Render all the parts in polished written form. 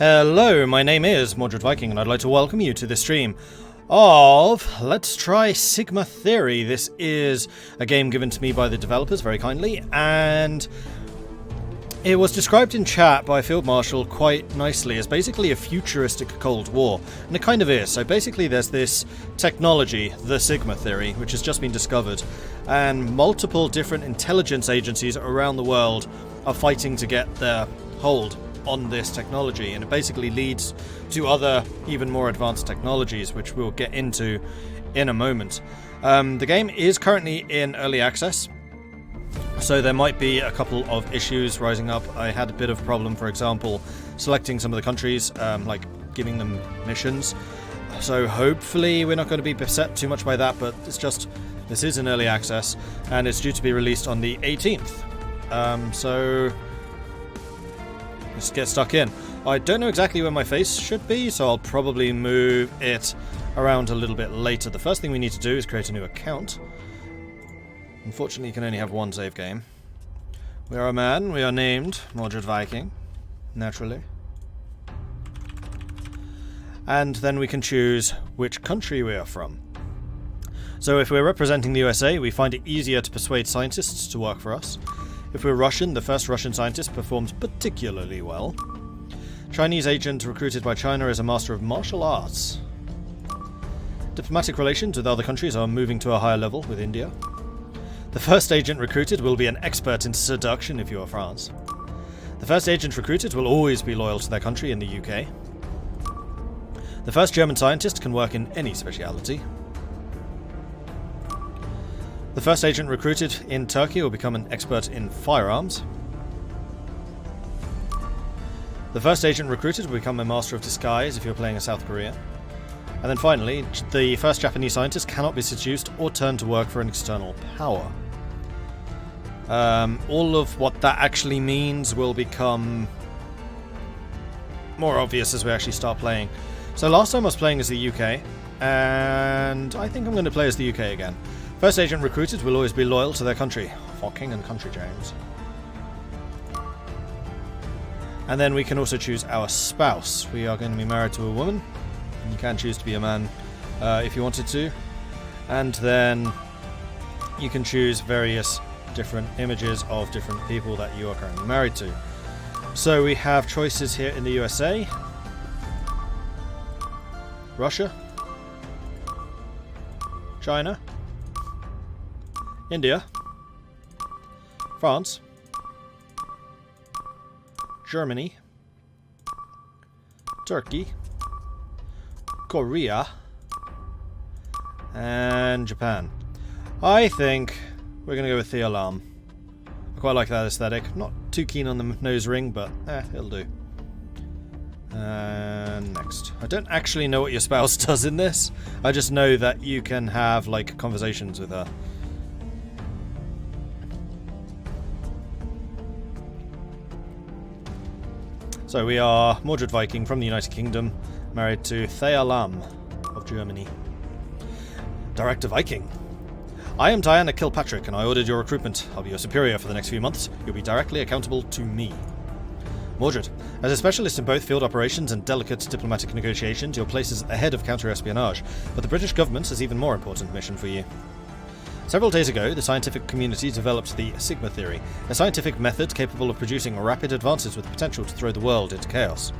Hello, my name is Mordred Viking, and I'd like to welcome you to the stream of Let's Try Sigma Theory. This is a game given to me by the developers very kindly, and it was described in chat by Field Marshal quite nicely as basically a futuristic Cold War, and it kind of is. So basically there's this technology, the Sigma Theory, which has just been discovered, and multiple different intelligence agencies around the world are fighting to get their hold on this technology, and it basically leads to other even more advanced technologies, which we'll get into in a moment. The game is currently in early access, so there might be a couple of issues rising up. I had a bit of a problem, for example, selecting some of the countries, like giving them missions, so hopefully we're not going to be beset too much by that, but it's just, this is in early access, and it's due to be released on the 18th, so just get stuck in. I don't know exactly where my face should be, so I'll probably move it around a little bit later. The first thing we need to do is create a new account. Unfortunately, you can only have one save game. We are a man. We are named Mordred Viking, naturally. And then we can choose which country we are from. So if we're representing the USA, we find it easier to persuade scientists to work for us. If we're Russian, the first Russian scientist performed particularly well. Chinese agent recruited by China is a master of martial arts. Diplomatic relations with other countries are moving to a higher level with India. The first agent recruited will be an expert in seduction if you are France. The first agent recruited will always be loyal to their country in the UK. The first German scientist can work in any speciality. The first agent recruited in Turkey will become an expert in firearms. The first agent recruited will become a master of disguise if you're playing as South Korea. And then finally, the first Japanese scientist cannot be seduced or turned to work for an external power. All of what that actually means will become more obvious as we actually start playing. So last time I was playing as the UK, and I think I'm going to play as the UK again. First agent recruited will always be loyal to their country. For King and Country, James. And then we can also choose our spouse. We are going to be married to a woman. You can choose to be a man if you wanted to. And then you can choose various different images of different people that you are currently married to. So we have choices here in the USA, Russia, China, India, France, Germany, Turkey, Korea, and Japan. I think we're going to go with the alarm. I quite like that aesthetic. Not too keen on the nose ring, but it'll do. And next. I don't actually know what your spouse does in this. I just know that you can have, like, conversations with her. So we are Mordred Viking from the United Kingdom, married to Thea Lam of Germany. Director Viking. I am Diana Kilpatrick, and I ordered your recruitment. I'll be your superior for the next few months. You'll be directly accountable to me. Mordred. As a specialist in both field operations and delicate diplomatic negotiations, your place is at the head of counter-espionage, but the British government has even more important mission for you. Several days ago, the scientific community developed the Sigma Theory, a scientific method capable of producing rapid advances with the potential to throw the world into chaos.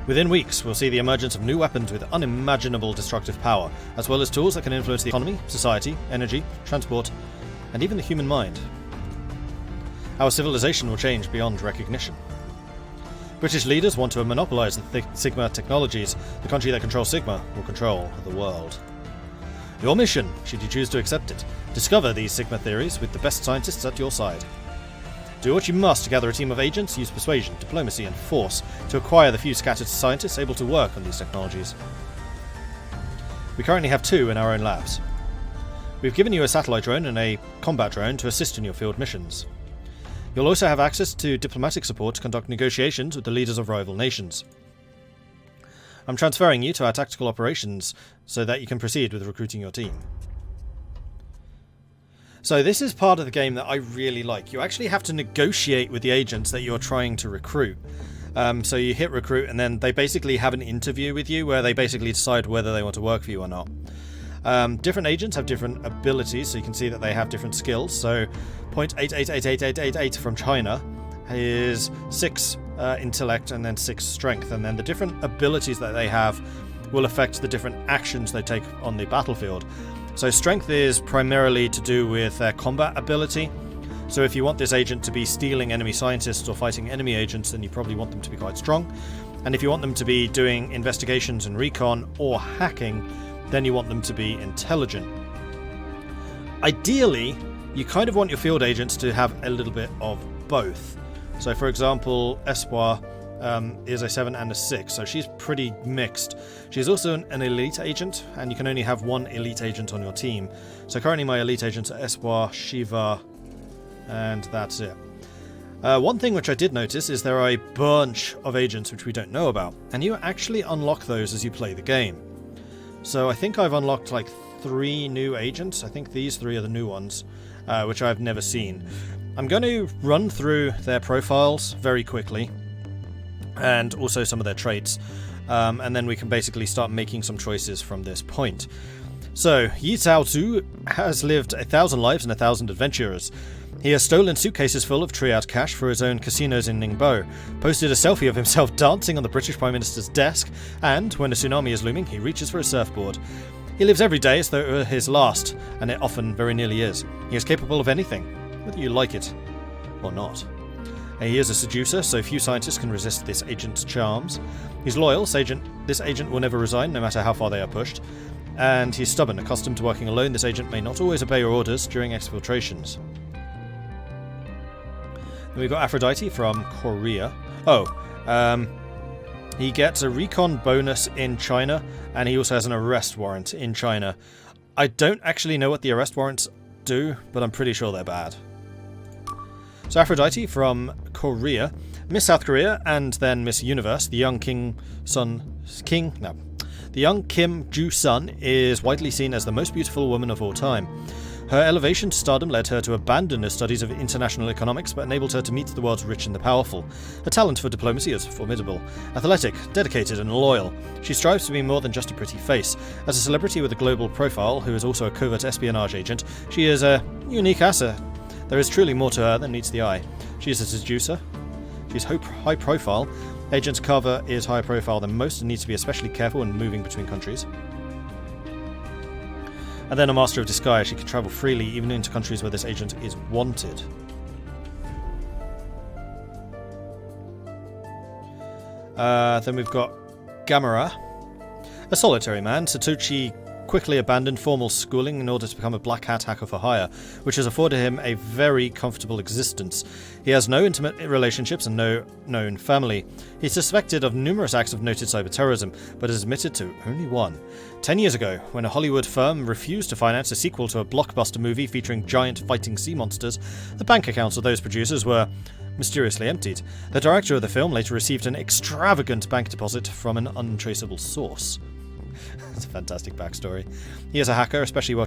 Within weeks, we'll see the emergence of new weapons with unimaginable destructive power, as well as tools that can influence the economy, society, energy, transport, and even the human mind. Our civilization will change beyond recognition. British leaders want to monopolize the Sigma technologies. The country that controls Sigma will control the world. Your mission, should you choose to accept it, discover these Sigma theories with the best scientists at your side. Do what you must to gather a team of agents, use persuasion, diplomacy, and force to acquire the few scattered scientists able to work on these technologies. We currently have 2 in our own labs. We've given you a satellite drone and a combat drone to assist in your field missions. You'll also have access to diplomatic support to conduct negotiations with the leaders of rival nations. I'm transferring you to our tactical operations so that you can proceed with recruiting your team. So this is part of the game that I really like. You actually have to negotiate with the agents that you're trying to recruit. So you hit recruit and then they basically have an interview with you where they basically decide whether they want to work for you or not. Different agents have different abilities, so you can see that they have different skills. So .88888888 from China is 6 intellect and then 6 strength, and then the different abilities that they have will affect the different actions they take on the battlefield. So strength is primarily to do with their combat ability. So if you want this agent to be stealing enemy scientists or fighting enemy agents, then you probably want them to be quite strong. And if you want them to be doing investigations and recon or hacking, then you want them to be intelligent. Ideally, you kind of want your field agents to have a little bit of both. So for example, Espoir is a 7 and a 6, so she's pretty mixed. She's also an elite agent, and you can only have one elite agent on your team. So currently my elite agents are Espoir, Shiva, and that's it. One thing which I did notice is there are a bunch of agents which we don't know about, and you actually unlock those as you play the game. So I think I've unlocked like 3 new agents. I think these 3 are the new ones, which I've never seen. I'm going to run through their profiles very quickly, and also some of their traits, and then we can basically start making some choices from this point. So, Yi Cao Zhu has lived 1,000 lives and 1,000 adventurers. He has stolen suitcases full of triad cash for his own casinos in Ningbo, posted a selfie of himself dancing on the British Prime Minister's desk, and, when a tsunami is looming, he reaches for a surfboard. He lives every day as though it were his last, and it often very nearly is. He is capable of anything, whether you like it or not. He is a seducer, so few scientists can resist this agent's charms. He's loyal, so this agent will never resign, no matter how far they are pushed. And he's stubborn, accustomed to working alone. This agent may not always obey your orders during exfiltrations. Then we've got Aphrodite from Korea. He gets a recon bonus in China, and he also has an arrest warrant in China. I don't actually know what the arrest warrants do, but I'm pretty sure they're bad. So Aphrodite from Korea, Miss South Korea, and then Miss Universe, the young Kim Ju-sun is widely seen as the most beautiful woman of all time. Her elevation to stardom led her to abandon her studies of international economics, but enabled her to meet the world's rich and the powerful. Her talent for diplomacy is formidable. Athletic, dedicated, and loyal, she strives to be more than just a pretty face. As a celebrity with a global profile, who is also a covert espionage agent, she is a unique asset. There is truly more to her than meets the eye. She is a seducer. She's high profile. Agent Carver is higher profile than most and needs to be especially careful when moving between countries. And then a master of disguise. She can travel freely even into countries where this agent is wanted. Then we've got Gamera, a solitary man. Satoshi quickly abandoned formal schooling in order to become a black hat hacker for hire, which has afforded him a very comfortable existence. He has no intimate relationships and no known family. He's suspected of numerous acts of noted cyber-terrorism, but is admitted to only one. 10 years ago, when a Hollywood firm refused to finance a sequel to a blockbuster movie featuring giant fighting sea monsters, the bank accounts of those producers were mysteriously emptied. The director of the film later received an extravagant bank deposit from an untraceable source. It's a fantastic backstory. He is a hacker, especially well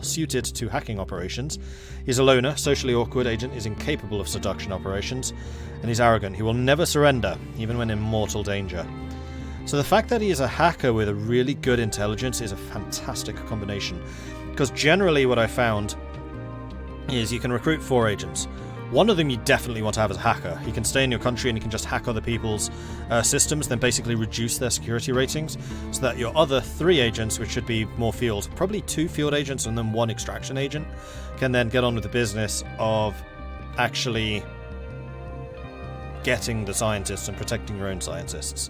suited to hacking operations. He's a loner, socially awkward agent, is incapable of seduction operations, and he's arrogant. He will never surrender, even when in mortal danger. So the fact that he is a hacker with a really good intelligence is a fantastic combination, because generally what I found is you can recruit 4 agents. One of them you definitely want to have as a hacker. He can stay in your country and he can just hack other people's systems, then basically reduce their security ratings, so that your other 3 agents, which should be more field, probably 2 field agents and then 1 extraction agent, can then get on with the business of actually getting the scientists and protecting your own scientists.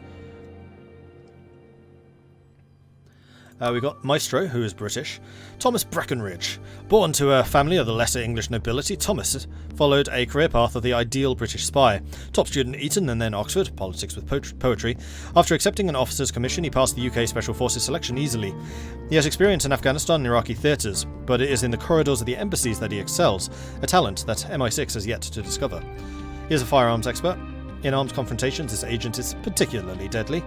We've got Maestro, who is British. Thomas Breckenridge. Born to a family of the lesser English nobility, Thomas followed a career path of the ideal British spy. Top student at Eton and then Oxford, politics with poetry. After accepting an officer's commission, he passed the UK Special Forces selection easily. He has experience in Afghanistan and Iraqi theatres, but it is in the corridors of the embassies that he excels, a talent that MI6 has yet to discover. He is a firearms expert. In armed confrontations, this agent is particularly deadly.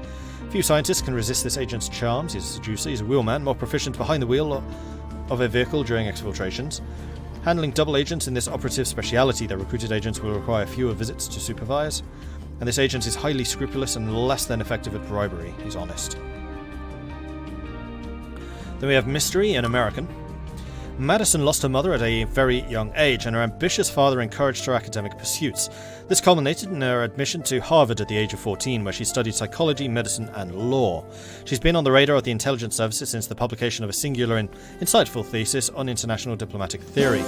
Few scientists can resist this agent's charms. He's a seducer, he's a wheelman, more proficient behind the wheel of a vehicle during exfiltrations. Handling double agents in this operative speciality, the recruited agents will require fewer visits to supervise. And this agent is highly scrupulous and less than effective at bribery. He's honest. Then we have Mystery, an American. Madison lost her mother at a very young age, and her ambitious father encouraged her academic pursuits. This culminated in her admission to Harvard at the age of 14, where she studied psychology, medicine, and law. She's been on the radar of the intelligence services since the publication of a singular and insightful thesis on international diplomatic theory.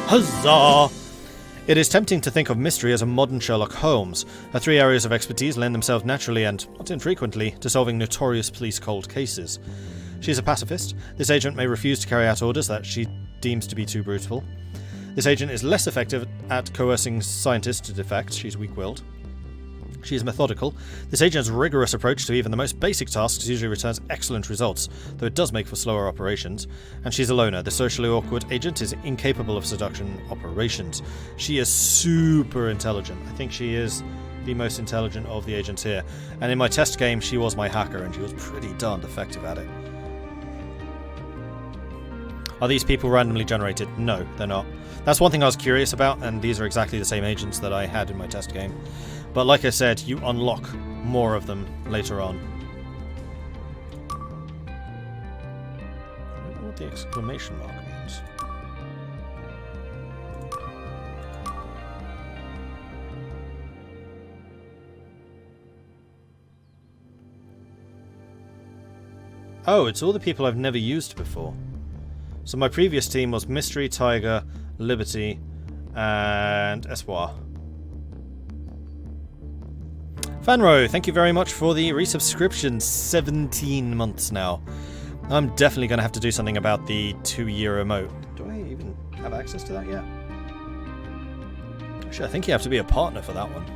Huzzah! It is tempting to think of Mystery as a modern Sherlock Holmes. Her three areas of expertise lend themselves naturally and, not infrequently, to solving notorious police cold cases. She is a pacifist. This agent may refuse to carry out orders that she deems to be too brutal. This agent is less effective at coercing scientists to defect. She's weak-willed. She is methodical. This agent's rigorous approach to even the most basic tasks usually returns excellent results, though it does make for slower operations. And she's a loner. The socially awkward agent is incapable of seduction operations. She is super intelligent. I think she is the most intelligent of the agents here. And in my test game, she was my hacker, and she was pretty darned effective at it. Are these people randomly generated? No, they're not. That's one thing I was curious about, and these are exactly the same agents that I had in my test game. But like I said, you unlock more of them later on. I don't know what the exclamation mark means. Oh, it's all the people I've never used before. So my previous team was Mystery, Tiger, Liberty, and Espoir. Fanro, thank you very much for the resubscription. 17 months now. I'm definitely going to have to do something about the 2-year emote. Do I even have access to that yet? Actually, I think you have to be a partner for that one.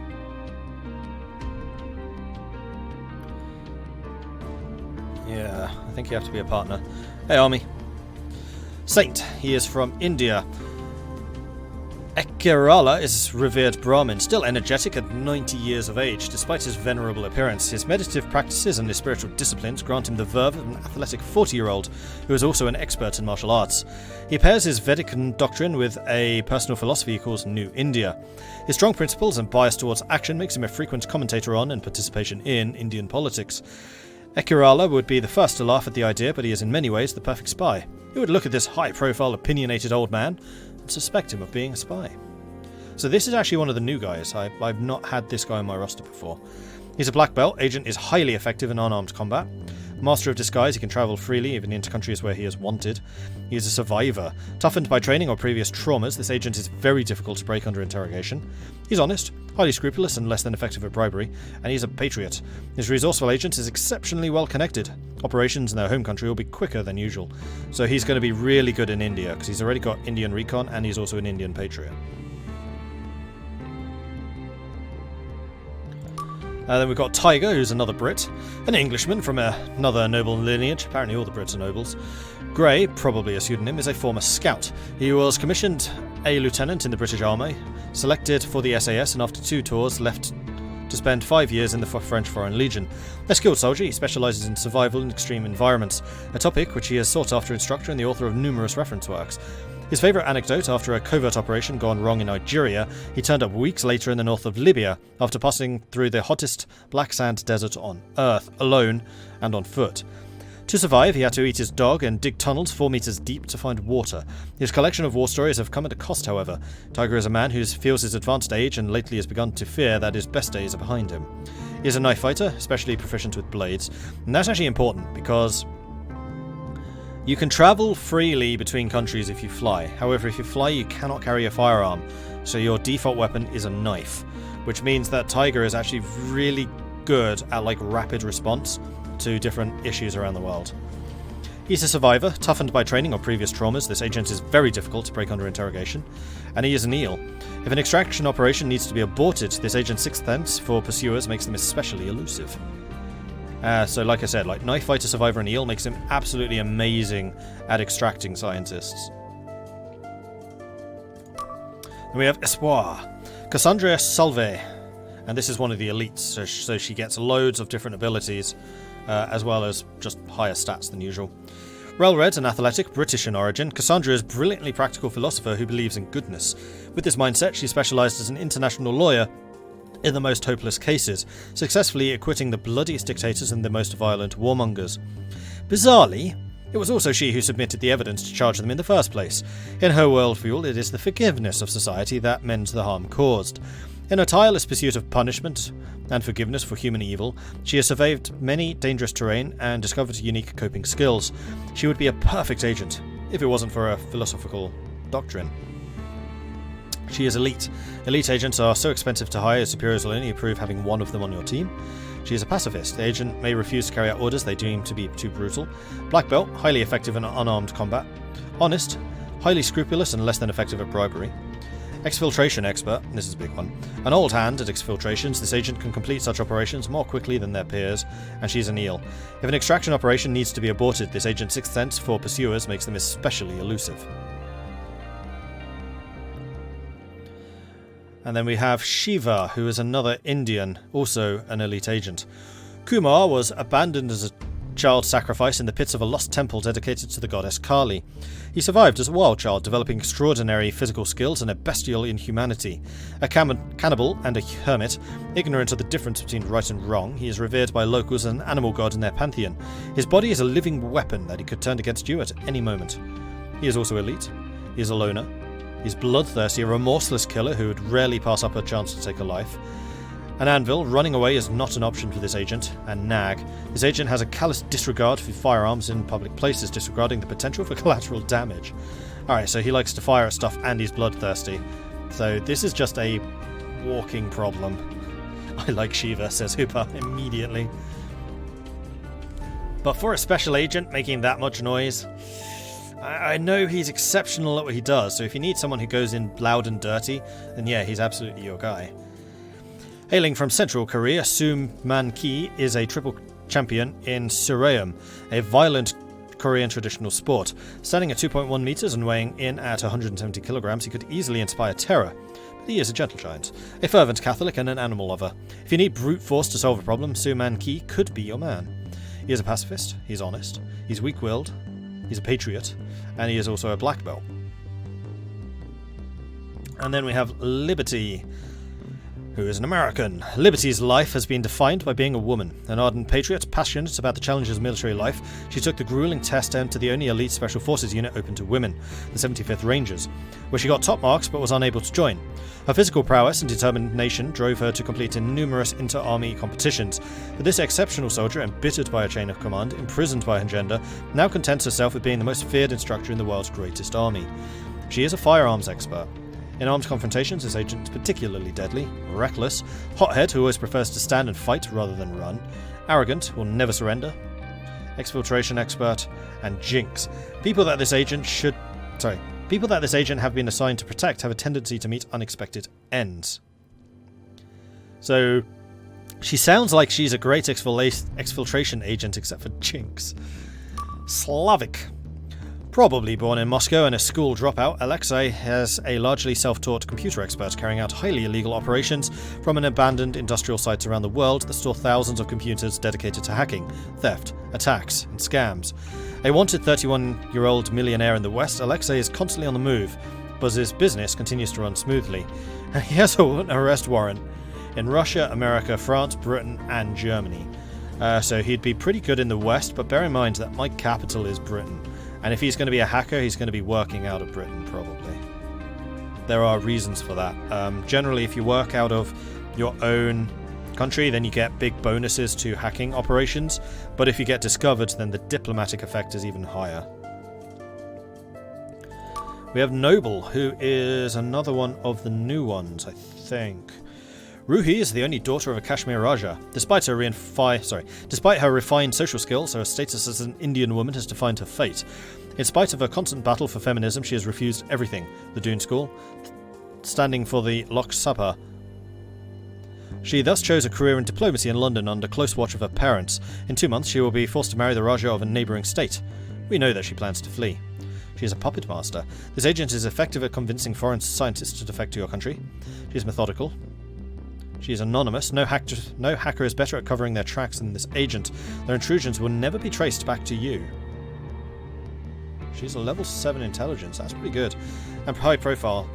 Yeah, I think you have to be a partner. Hey, Army. Saint, he is from India. Ekirala is revered Brahmin, still energetic at 90 years of age. Despite his venerable appearance, his meditative practices and his spiritual disciplines grant him the verve of an athletic 40-year-old who is also an expert in martial arts. He pairs his Vedic doctrine with a personal philosophy he calls New India. His strong principles and bias towards action makes him a frequent commentator on and participation in Indian politics. Ekirala would be the first to laugh at the idea, but he is in many ways the perfect spy. Who would look at this high-profile, opinionated old man and suspect him of being a spy? So this is actually one of the new guys. I've not had this guy on my roster before. He's a black belt. Agent is highly effective in unarmed combat. Master of disguise, he can travel freely, even into countries where he is wanted. He is a survivor. Toughened by training or previous traumas, this agent is very difficult to break under interrogation. He's honest, highly scrupulous, and less than effective at bribery, and he's a patriot. His resourceful agent is exceptionally well connected. Operations in their home country will be quicker than usual. So he's going to be really good in India, because he's already got Indian recon, and he's also an Indian patriot. Then we've got Tiger, who's another Brit. An Englishman from another noble lineage. Apparently all the Brits are nobles. Grey, probably a pseudonym, is a former scout. He was commissioned a lieutenant in the British Army, selected for the SAS, and after 2 tours left to spend 5 years in the French Foreign Legion. A skilled soldier, he specialises in survival in extreme environments, a topic which he has sought after instructor and the author of numerous reference works. His favourite anecdote, after a covert operation gone wrong in Nigeria, he turned up weeks later in the north of Libya, after passing through the hottest black sand desert on Earth, alone and on foot. To survive, he had to eat his dog and dig tunnels 4 meters deep to find water. His collection of war stories have come at a cost, however. Tiger is a man who feels his advanced age and lately has begun to fear that his best days are behind him. He is a knife fighter, especially proficient with blades, and that's actually important because you can travel freely between countries if you fly. However, if you fly, you cannot carry a firearm, so your default weapon is a knife, which means that Tiger is actually really good at rapid response to different issues around the world. He's a survivor, toughened by training or previous traumas. This agent is very difficult to break under interrogation, and he is an eel. If an extraction operation needs to be aborted, this agent's sixth sense for pursuers makes them especially elusive. So like I said, knife fighter, survivor, and eel makes him absolutely amazing at extracting scientists. Then we have Espoir, Cassandra Solvay, and this is one of the elites, so she gets loads of different abilities, as well as just higher stats than usual. Well-read and athletic, British in origin, Cassandra is a brilliantly practical philosopher who believes in goodness. With this mindset, she specialised as an international lawyer in the most hopeless cases, successfully acquitting the bloodiest dictators and the most violent warmongers. Bizarrely, it was also she who submitted the evidence to charge them in the first place. In her worldview, it is the forgiveness of society that mends the harm caused. In her tireless pursuit of punishment and forgiveness for human evil, she has surveyed many dangerous terrain and discovered unique coping skills. She would be a perfect agent, if it wasn't for her philosophical doctrine. She is elite. Elite agents are so expensive to hire, superiors will only approve having one of them on your team. She is a pacifist. The agent may refuse to carry out orders they deem to be too brutal. Black belt, highly effective in unarmed combat. Honest, highly scrupulous and less than effective at bribery. Exfiltration expert, this is a big one. An old hand at exfiltrations, this agent can complete such operations more quickly than their peers, and she's an eel. If an extraction operation needs to be aborted, this agent's sixth sense for pursuers makes them especially elusive. And then we have Shiva, who is another Indian, also an elite agent. Kumar was abandoned as a child sacrifice in the pits of a lost temple dedicated to the goddess Kali. He survived as a wild child, developing extraordinary physical skills and a bestial inhumanity. A cannibal and a hermit, ignorant of the difference between right and wrong, he is revered by locals as an animal god in their pantheon. His body is a living weapon that he could turn against you at any moment. He is also elite. He is a loner. He's bloodthirsty, a remorseless killer who would rarely pass up a chance to take a life. An anvil, running away is not an option for this agent. And nag. This agent has a callous disregard for firearms in public places, disregarding the potential for collateral damage. Alright, so he likes to fire at stuff and he's bloodthirsty. So this is just a walking problem. I like Shiva, says Hooper immediately. But for a special agent making that much noise, I know he's exceptional at what he does, so if you need someone who goes in loud and dirty, then yeah, he's absolutely your guy. Hailing from Central Korea, Manki is a triple champion in Sureum, a violent Korean traditional sport. Standing at 2.1 meters and weighing in at 170 kilograms, he could easily inspire terror. But he is a gentle giant, a fervent Catholic and an animal lover. If you need brute force to solve a problem, Manki could be your man. He is a pacifist, he's honest, he's weak-willed, he's a patriot, and he is also a black belt. And then we have Liberty, who is an American. Liberty's life has been defined by being a woman. An ardent patriot, passionate about the challenges of military life, she took the grueling test to enter the only elite special forces unit open to women, the 75th Rangers, where she got top marks but was unable to join. Her physical prowess and determination drove her to complete numerous inter-army competitions, but this exceptional soldier, embittered by her chain of command, imprisoned by her gender, now contents herself with being the most feared instructor in the world's greatest army. She is a firearms expert. In armed confrontations, this agent is particularly deadly, reckless, hothead who always prefers to stand and fight rather than run, arrogant, will never surrender, exfiltration expert, and jinx. People that this agent have been assigned to protect have a tendency to meet unexpected ends. So, she sounds like she's a great exfiltration agent except for jinx. Slavic. Probably born in Moscow and a school dropout, Alexei is a largely self-taught computer expert carrying out highly illegal operations from an abandoned industrial sites around the world that store thousands of computers dedicated to hacking, theft, attacks, and scams. A wanted 31-year-old millionaire in the West, Alexei is constantly on the move, but his business continues to run smoothly. And he has an arrest warrant in Russia, America, France, Britain, and Germany. So he'd be pretty good in the West, but bear in mind that my capital is Britain. And if he's going to be a hacker, he's going to be working out of Britain, probably. There are reasons for that. Generally, if you work out of your own country, then you get big bonuses to hacking operations. But if you get discovered, then the diplomatic effect is even higher. We have Nobel, who is another one of the new ones, I think. Ruhi is the only daughter of a Kashmir Raja. Despite her refined social skills, her status as an Indian woman has defined her fate. In spite of her constant battle for feminism, she has refused everything. The Dune School, standing for the Lok Sabha. She thus chose a career in diplomacy in London under close watch of her parents. In 2 months, she will be forced to marry the Raja of a neighbouring state. We know that she plans to flee. She is a puppet master. This agent is effective at convincing foreign scientists to defect to your country. She is methodical. She is anonymous. No hacker is better at covering their tracks than this agent. Their intrusions will never be traced back to you. She's a level 7 intelligence. That's pretty good. And high profile.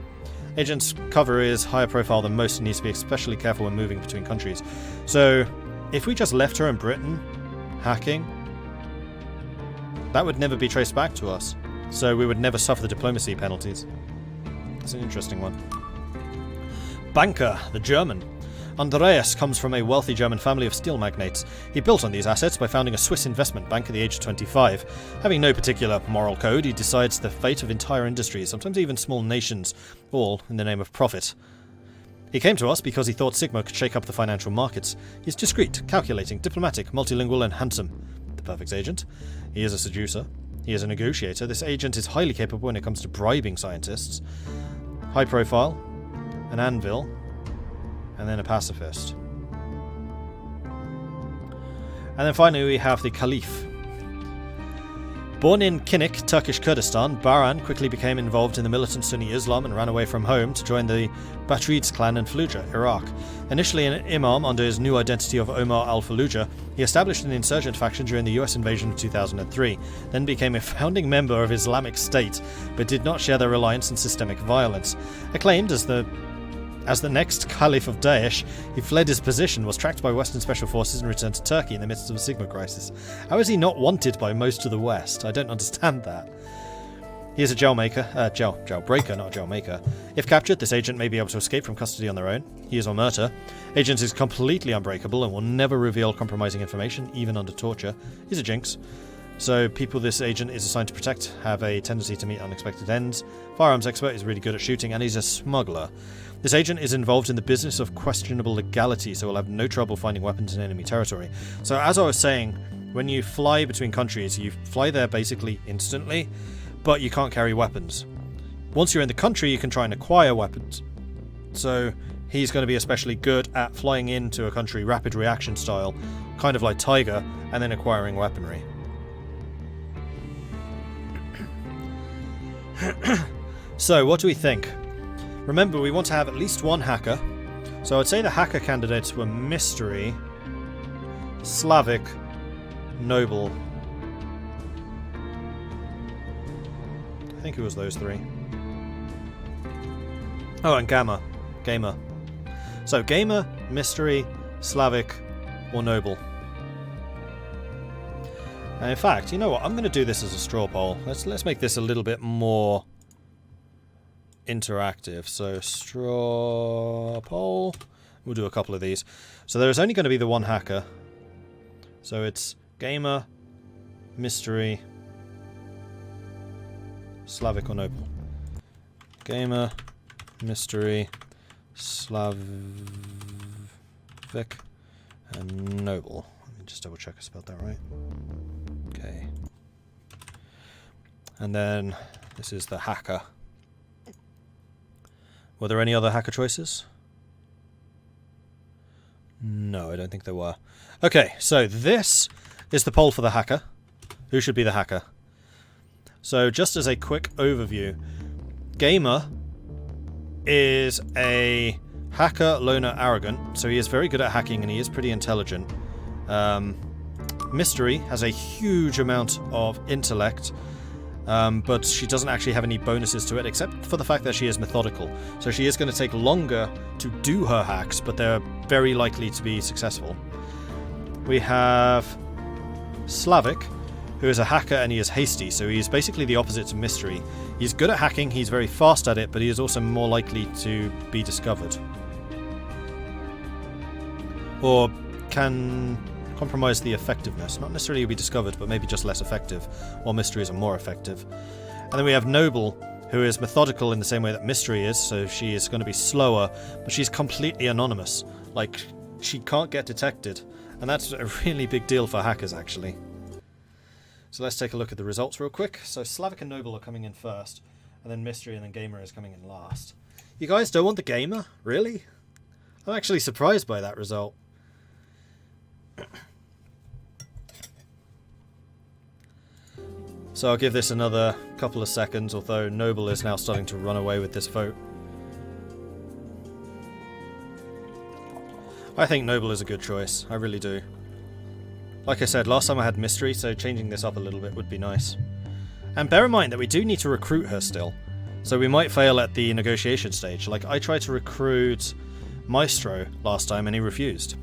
Agent's cover is higher profile than most and needs to be especially careful when moving between countries. So, if we just left her in Britain, hacking, that would never be traced back to us. So we would never suffer the diplomacy penalties. That's an interesting one. Banker, the German. Andreas comes from a wealthy German family of steel magnates. He built on these assets by founding a Swiss investment bank at the age of 25. Having no particular moral code, he decides the fate of entire industries, sometimes even small nations, all in the name of profit. He came to us because he thought Sigma could shake up the financial markets. He's discreet, calculating, diplomatic, multilingual, and handsome. The perfect agent. He is a seducer. He is a negotiator. This agent is highly capable when it comes to bribing scientists. High profile, an anvil, and then a pacifist. And then finally we have the Caliph. Born in Kinnik, Turkish Kurdistan, Baran quickly became involved in the militant Sunni Islam and ran away from home to join the Batrids clan in Fallujah, Iraq. Initially an imam under his new identity of Omar al-Fallujah, he established an insurgent faction during the US invasion of 2003, then became a founding member of Islamic State, but did not share their reliance on systemic violence. Acclaimed as the next Caliph of Daesh, he fled his position, was tracked by Western Special Forces and returned to Turkey in the midst of a Sigma crisis. How is he not wanted by most of the West? I don't understand that. He is a jailbreaker, not a jailmaker. If captured, this agent may be able to escape from custody on their own. He is Omerta. Agent is completely unbreakable and will never reveal compromising information, even under torture. He's a jinx. So people this agent is assigned to protect have a tendency to meet unexpected ends. Firearms expert, is really good at shooting, and he's a smuggler. This agent is involved in the business of questionable legality, so will have no trouble finding weapons in enemy territory. So as I was saying, when you fly between countries, you fly there basically instantly, but you can't carry weapons. Once you're in the country, you can try and acquire weapons. So he's going to be especially good at flying into a country rapid reaction style, kind of like Tiger, and then acquiring weaponry. So, what do we think? Remember, we want to have at least one hacker. So I'd say the hacker candidates were Mystery, Slavic, Nobel. I think it was those three. Oh, and Gamer. So Gamer, Mystery, Slavic, or Nobel. And in fact, you know what? I'm going to do this as a straw poll. Let's make this a little bit more interactive. So straw poll. We'll do a couple of these. So there's only going to be the one hacker. So it's Gamer, Mystery, Slavic or Nobel. Gamer, Mystery, Slavic, and Nobel. Let me just double check I spelled that right. Okay. And then this is the hacker. Were there any other hacker choices? No, I don't think there were. Okay, so this is the poll for the hacker. Who should be the hacker? So just as a quick overview, Gamer is a hacker, loner, arrogant, so he is very good at hacking and he is pretty intelligent. Mystery has a huge amount of intellect, but she doesn't actually have any bonuses to it, except for the fact that she is methodical. So she is going to take longer to do her hacks, but they're very likely to be successful. We have Slavic, who is a hacker and he is hasty, so he's basically the opposite to Mystery. He's good at hacking, he's very fast at it, but he is also more likely to be discovered. Or can compromise the effectiveness. Not necessarily be discovered, but maybe just less effective, while Mysteries are more effective. And then we have Nobel, who is methodical in the same way that Mystery is, so she is going to be slower, but she's completely anonymous. Like, she can't get detected, and that's a really big deal for hackers, actually. So let's take a look at the results real quick. So Slavic and Nobel are coming in first, and then Mystery and then Gamer is coming in last. You guys don't want the Gamer? Really? I'm actually surprised by that result. So I'll give this another couple of seconds, although Nobel is now starting to run away with this vote. I think Nobel is a good choice, I really do. Like I said, last time I had Mystery, so changing this up a little bit would be nice. And bear in mind that we do need to recruit her still. So we might fail at the negotiation stage. Like, I tried to recruit Maestro last time and he refused.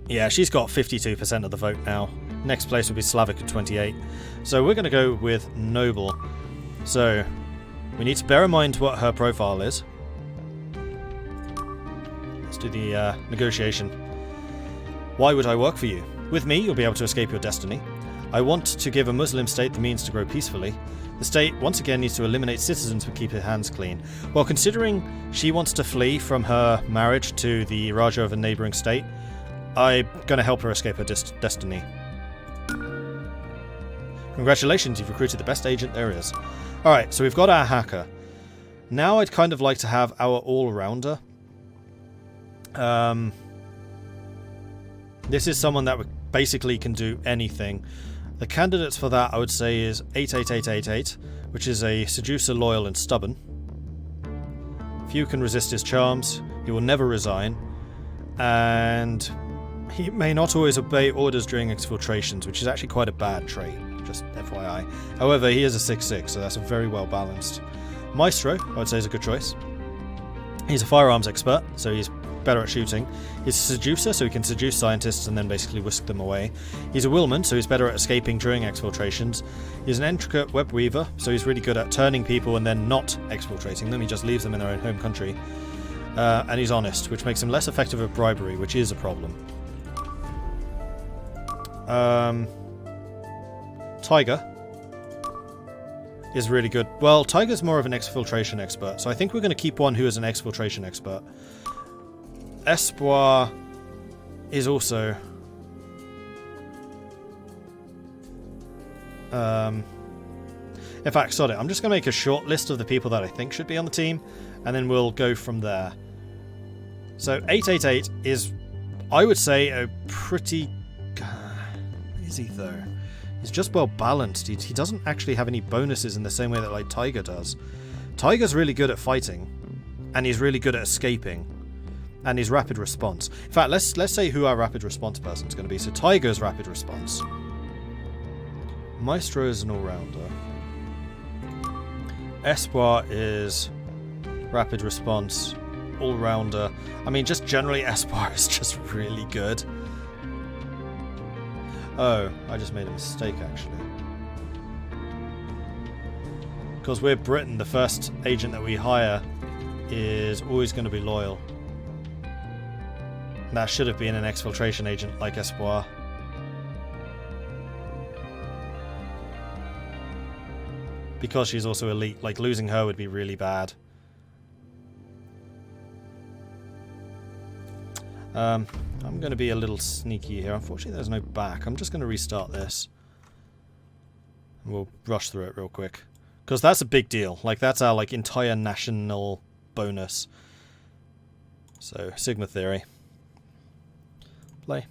Yeah, she's got 52% of the vote now. Next place would be Slavic at 28. So we're going to go with Noble. So we need to bear in mind what her profile is. Let's do the negotiation. Why would I work for you? With me, you'll be able to escape your destiny. I want to give a Muslim state the means to grow peacefully. The state, once again, needs to eliminate citizens but keep their hands clean. Well, considering she wants to flee from her marriage to the Raja of a neighbouring state, I'm going to help her escape her destiny. Congratulations, you've recruited the best agent there is. Alright, so we've got our hacker. Now I'd kind of like to have our all-rounder. This is someone that basically can do anything. The candidates for that, I would say, is 88888, which is a seducer, loyal, and stubborn. Few can resist his charms. He will never resign. And he may not always obey orders during exfiltrations, which is actually quite a bad trait, just FYI. However, he is a 6-6, so that's a very well balanced. Maestro, I would say, is a good choice. He's a firearms expert, so he's better at shooting. He's a seducer, so he can seduce scientists and then basically whisk them away. He's a willman, so he's better at escaping during exfiltrations. He's an intricate web weaver, so he's really good at turning people and then not exfiltrating them. He just leaves them in their own home country. And he's honest, which makes him less effective at bribery, which is a problem. Tiger is really good. Well, Tiger's more of an exfiltration expert, so I think we're going to keep one who is an exfiltration expert. Espoir is also... in fact, sorry, I'm just going to make a short list of the people that I think should be on the team, and then we'll go from there. So, 888 is, I would say, a pretty... Is he, though? He's just well balanced. He doesn't actually have any bonuses in the same way that, like, Tiger does. Tiger's really good at fighting, and he's really good at escaping. And his rapid response. In fact, let's say who our rapid response person is going to be. So Tiger's rapid response. Maestro is an all-rounder. Espoir is rapid response, all-rounder. I mean, just generally Espoir is just really good. Oh, I just made a mistake, actually. Because we're Britain, the first agent that we hire is always going to be loyal. That should have been an exfiltration agent like Espoir. Because she's also elite, like losing her would be really bad. I'm going to be a little sneaky here. Unfortunately, there's no back. I'm just going to restart this. And we'll rush through it real quick. Because that's a big deal. Like, that's our like entire national bonus. So, Sigma Theory. Play.